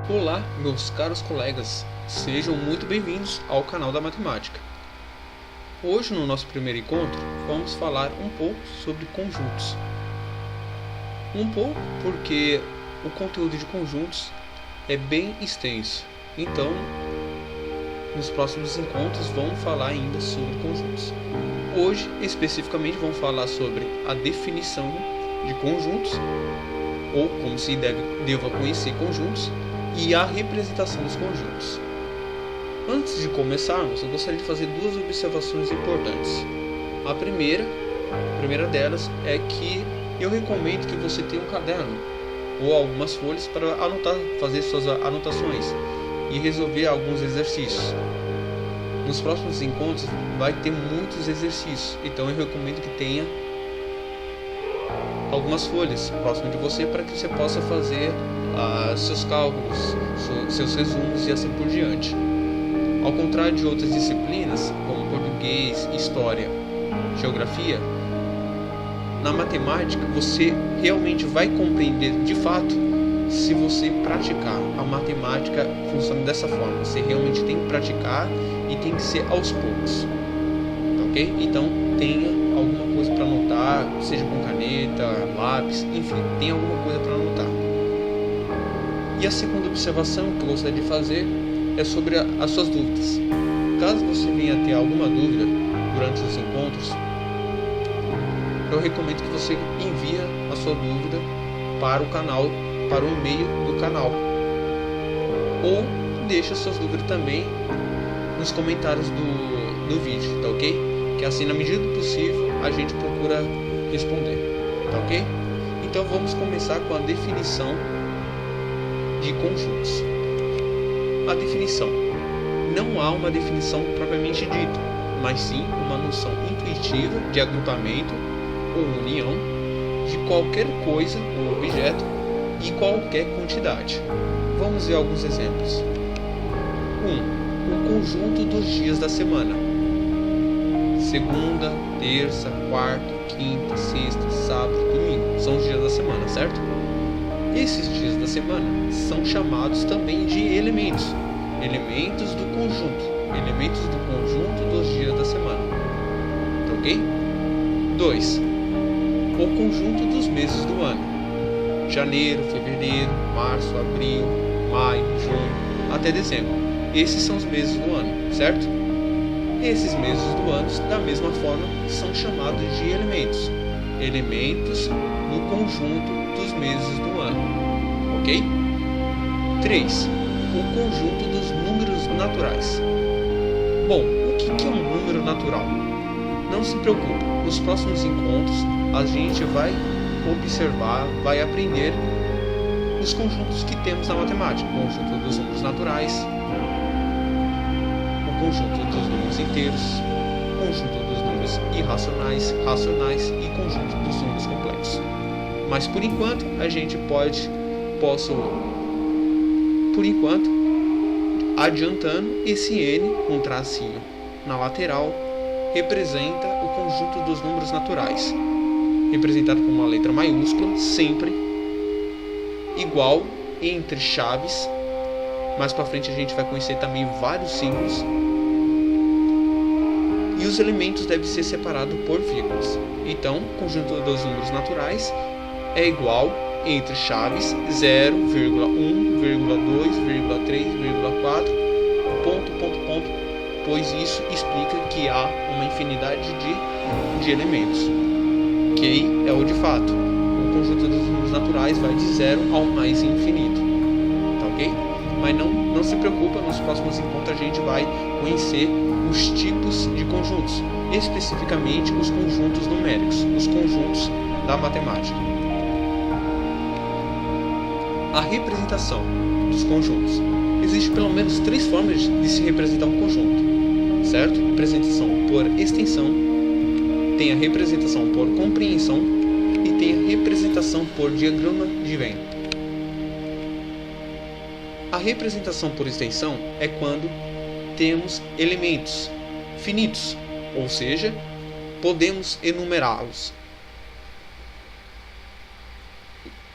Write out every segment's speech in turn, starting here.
Olá, meus caros colegas, sejam muito bem-vindos ao canal da Matemática. Hoje, no nosso primeiro encontro, vamos falar um pouco sobre conjuntos. Um pouco porque o conteúdo de conjuntos é bem extenso, então, nos próximos encontros, vamos falar ainda sobre conjuntos. Hoje, especificamente, vamos falar sobre a definição de conjuntos, ou como se deva conhecer conjuntos, e a representação dos conjuntos. Antes de começarmos, eu gostaria de fazer duas observações importantes. A primeira delas é que eu recomendo que você tenha um caderno ou algumas folhas para anotar, fazer suas anotações e resolver alguns exercícios. Nos próximos encontros vai ter muitos exercícios, então eu recomendo que tenha algumas folhas próximo de você para que você possa fazer seus cálculos, seus resumos e assim por diante. Ao contrário de outras disciplinas, como português, história, geografia, na matemática você realmente vai compreender de fato se você praticar. A matemática funciona dessa forma, você realmente tem que praticar e tem que ser aos poucos, ok? Então tenha alguma coisa para anotar, seja com caneta, lápis, enfim, tenha alguma coisa para anotar. E a segunda observação que eu gostaria de fazer é sobre as suas dúvidas. Caso você venha a ter alguma dúvida durante os encontros, eu recomendo que você envie a sua dúvida para o canal, para o e-mail do canal, ou deixe as suas dúvidas também nos comentários do vídeo, tá ok? Que assim, na medida do possível, a gente procura responder, tá ok? Então vamos começar com a definição de conjuntos. A definição. Não há uma definição propriamente dita, mas sim uma noção intuitiva de agrupamento ou união de qualquer coisa ou objeto e qualquer quantidade. Vamos ver alguns exemplos. 1. O conjunto dos dias da semana. Segunda, terça, quarta, quinta, sexta, sábado, domingo. São os dias da semana, certo? Esses dias da semana são chamados também de elementos. Elementos do conjunto. Elementos do conjunto dos dias da semana. Tá ok? 2. O conjunto dos meses do ano. Janeiro, fevereiro, março, abril, maio, junho, até dezembro. Esses são os meses do ano, certo? Esses meses do ano, da mesma forma, são chamados de elementos. Elementos do conjunto dos meses do ano, ok? 3. O conjunto dos números naturais. Bom, o que é um número natural? Não se preocupe, nos próximos encontros a gente vai observar, vai aprender os conjuntos que temos na matemática. O conjunto dos números naturais, o conjunto dos números inteiros, o conjunto dos números irracionais, racionais e conjunto dos números complexos. Mas por enquanto a gente por enquanto, adiantando, esse N, um tracinho na lateral, representa o conjunto dos números naturais, representado por uma letra maiúscula, sempre igual entre chaves. Mais para frente a gente vai conhecer também vários símbolos. E os elementos devem ser separados por vírgulas. Então, o conjunto dos números naturais é igual entre chaves 0, 1, 2, 3, 4, ponto, pois isso explica que há uma infinidade de elementos, que é o de fato. O conjunto dos números naturais vai de 0 ao mais infinito, tá ok? Mas não se preocupa, nos próximos encontros a gente vai conhecer os tipos de conjuntos, especificamente os conjuntos numéricos, os conjuntos da matemática. A representação dos conjuntos. Existem pelo menos 3 formas de se representar um conjunto, certo? Representação por extensão, tem a representação por compreensão e tem a representação por diagrama de Venn. A representação por extensão é quando temos elementos finitos, ou seja, podemos enumerá-los.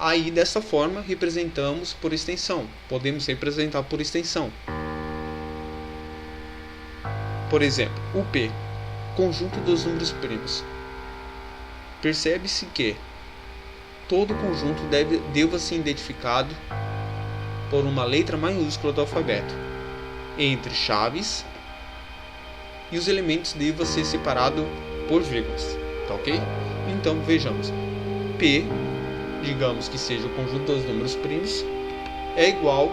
Aí, dessa forma, representamos por extensão. Podemos representar por extensão. Por exemplo, o P, conjunto dos números primos. Percebe-se que todo conjunto deva ser identificado por uma letra maiúscula do alfabeto, entre chaves, e os elementos devam ser separados por vírgulas, tá ok? Então, vejamos. P, digamos que seja o conjunto dos números primos, é igual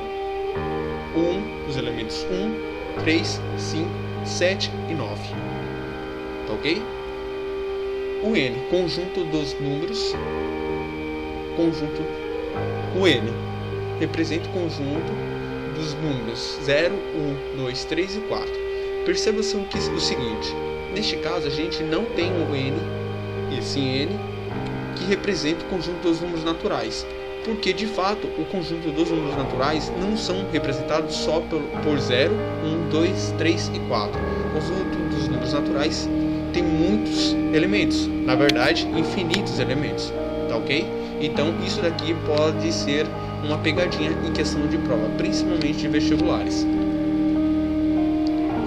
1, os elementos 1, 3, 5, 7 e 9. Tá ok? O N, conjunto dos números, o N representa o conjunto dos números 0, 1, 2, 3 e 4. Perceba-se o seguinte, neste caso a gente não tem um N, esse N, que representa o conjunto dos números naturais, porque de fato o conjunto dos números naturais não são representados só por 0, 1, 2, 3 e 4. O conjunto dos números naturais tem muitos elementos, na verdade infinitos elementos, tá ok? Então isso daqui pode ser uma pegadinha em questão de prova, principalmente de vestibulares.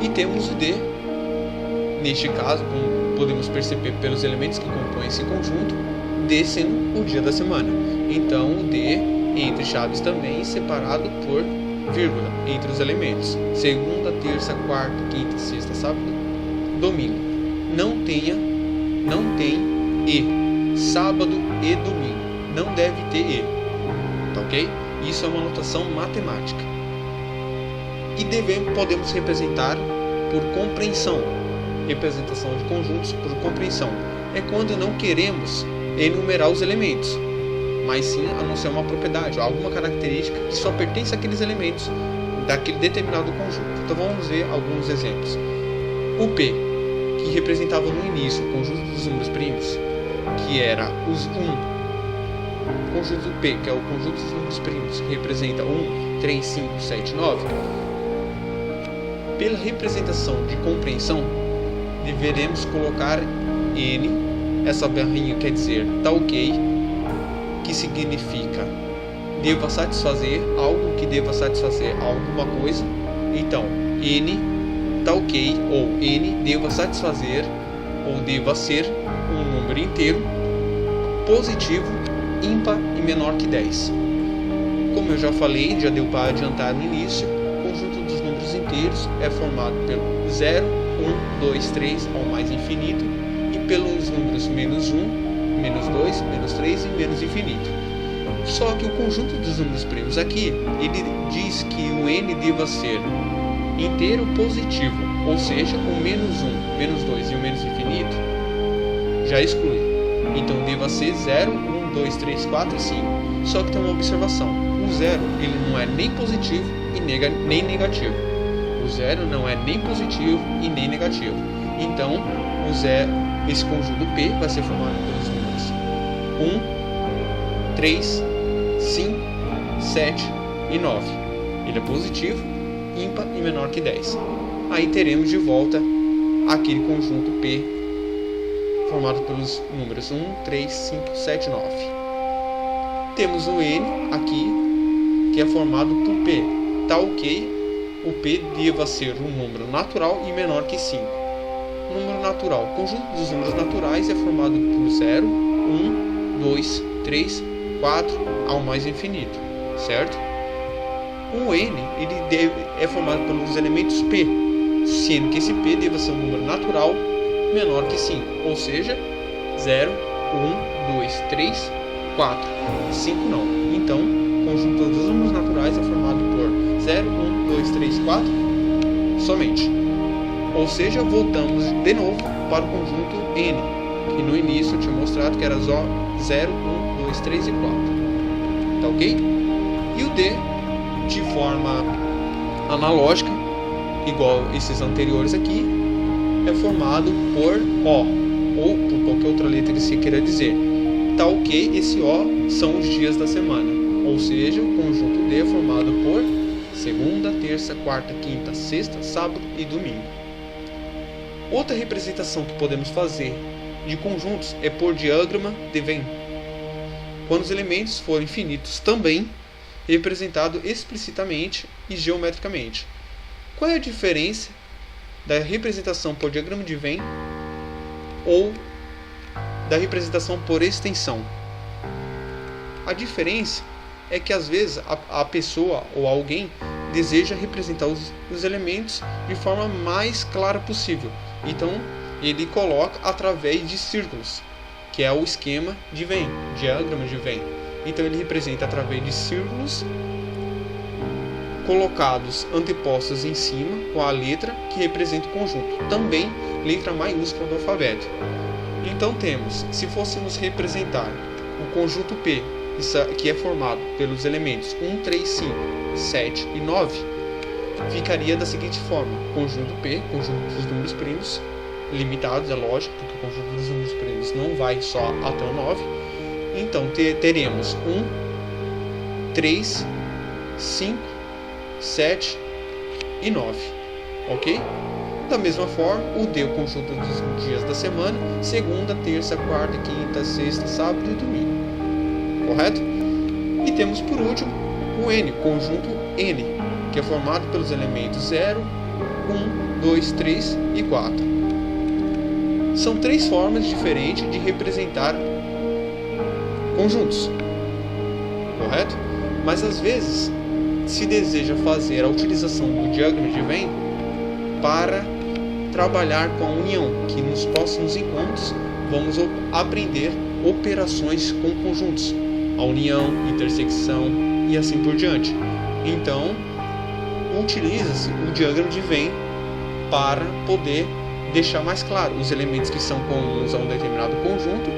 E temos o D, neste caso, como podemos perceber pelos elementos que compõem esse conjunto, D sendo o dia da semana. Então o D, entre chaves também, separado por vírgula entre os elementos. Segunda, terça, quarta, quinta, sexta, sábado, domingo. Não tem E. Sábado e domingo. Não deve ter E. Tá ok? Isso é uma notação matemática. E podemos representar por compreensão. Representação de conjuntos por compreensão. É quando não queremos enumerar os elementos, mas sim anunciar uma propriedade, alguma característica que só pertence àqueles elementos daquele determinado conjunto. Então vamos ver alguns exemplos. O P, que representava no início o conjunto dos números primos, que era os 1. O conjunto do P, que é o conjunto dos números primos, que representa 1, 3, 5, 7, 9. Pela representação de compreensão, deveremos colocar N, essa barrinha quer dizer tá ok, que significa deva satisfazer algo que deva satisfazer alguma coisa. Então, N tá ok, ou N deva satisfazer ou deva ser um número inteiro, positivo, ímpar e menor que 10. Como eu já falei, já deu para adiantar no início, o conjunto dos números inteiros é formado pelo 0, 1, 2, 3 ao mais infinito e pelos números menos 1, menos 2, menos 3 e menos infinito. Só que o conjunto dos números primos aqui, ele diz que o N deva ser inteiro positivo, ou seja, o menos 1, menos 2 e o menos infinito já exclui. Então deva ser 0, 1, 2, 3, 4 e 5. Só que tem uma observação, o 0 ele não é nem positivo e nem negativo. O 0 não é nem positivo e nem negativo. Então esse conjunto P vai ser formado pelos números 1, 3, 5, 7 e 9. Ele é positivo, ímpar e menor que 10. Aí teremos de volta aquele conjunto P formado pelos números 1, 3, 5, 7 e 9. Temos o N aqui, que é formado por P. Tá ok, o P deva ser um número natural e menor que 5. Número natural. O conjunto dos números naturais é formado por 0, 1, 2, 3, 4 ao mais infinito, certo? O N é formado pelos elementos P, sendo que esse P deva ser um número natural menor que 5, ou seja, 0, 1, 2, 3, 4, 5 não. Então, o conjunto dos números naturais é formado por 0, 1, 2, 3, 4 somente. Ou seja, voltamos de novo para o conjunto N, que no início eu tinha mostrado que era só 0, 1, 2, 3 e 4. Tá ok? E o D, de forma analógica, igual esses anteriores aqui, é formado por O, ou por qualquer outra letra que você queira dizer. Tá ok, esse O são os dias da semana, ou seja, o conjunto D é formado por segunda, terça, quarta, quinta, sexta, sábado e domingo. Outra representação que podemos fazer de conjuntos é por diagrama de Venn. quando os elementos forem finitos também, representado explicitamente e geometricamente. Qual é a diferença da representação por diagrama de Venn ou da representação por extensão? A diferença é que às vezes a pessoa ou alguém deseja representar os elementos de forma mais clara possível. Então ele coloca através de círculos, que é o esquema de Venn, diagrama de Venn. Então ele representa através de círculos colocados antepostos em cima com a letra que representa o conjunto, também letra maiúscula do alfabeto. Então temos, se fôssemos representar o conjunto P, que é formado pelos elementos 1, 3, 5, 7 e 9, ficaria da seguinte forma: conjunto P, conjunto dos números primos, limitados, é lógico, porque o conjunto dos números primos não vai só até o 9. Então teremos 1, 3, 5, 7 e 9, ok? Da mesma forma, o D, o conjunto dos dias da semana, segunda, terça, quarta, quinta, sexta, sábado e domingo, correto? E temos por último o N, conjunto N, que é formado pelos elementos 0, 1, 2, 3 e 4. São três formas diferentes de representar conjuntos, correto? Mas às vezes se deseja fazer a utilização do diagrama de Venn para trabalhar com a união, que nos próximos encontros vamos aprender operações com conjuntos, a união, intersecção e assim por diante. Então, utiliza-se o diagrama de Venn para poder deixar mais claro os elementos que são comuns a um determinado conjunto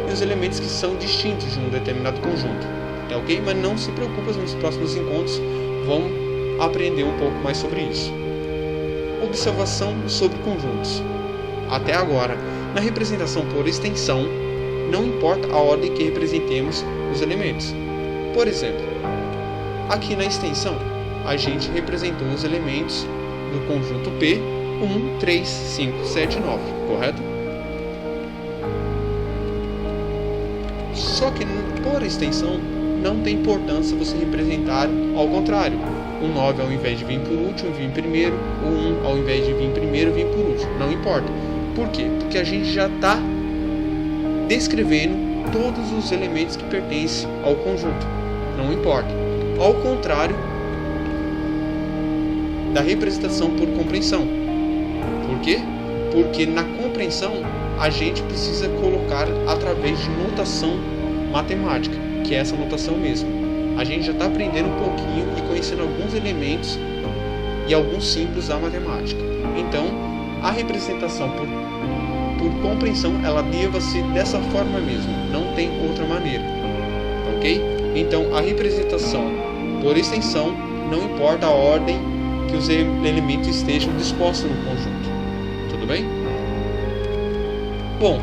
e os elementos que são distintos de um determinado conjunto. Tá ok? Mas não se preocupe, nos próximos encontros vamos aprender um pouco mais sobre isso. Observação sobre conjuntos. Até agora, na representação por extensão, não importa a ordem que representemos os elementos. Por exemplo, aqui na extensão, a gente representou os elementos do conjunto P, 1, 3, 5, 7 e 9, correto? Só que por extensão, não tem importância você representar ao contrário. O 9 ao invés de vir por último, vir primeiro. O 1 ao invés de vir primeiro, vir por último. Não importa. Por quê? Porque a gente já está descrevendo todos os elementos que pertencem ao conjunto. Não importa. Ao contrário da representação por compreensão. Por quê? Porque na compreensão a gente precisa colocar através de notação matemática, que é essa notação mesmo. A gente já está aprendendo um pouquinho e conhecendo alguns elementos e alguns símbolos da matemática. Então, a representação por compreensão, ela deva ser dessa forma mesmo, não tem outra maneira, ok? Então, a representação por extensão, não importa a ordem que os elementos estejam dispostos no conjunto, tudo bem? Bom,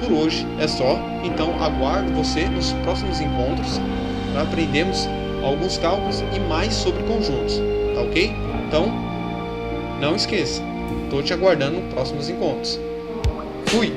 por hoje é só, então aguardo você nos próximos encontros para aprendermos alguns cálculos e mais sobre conjuntos, tá ok? Então, não esqueça, estou te aguardando nos próximos encontros. Fui!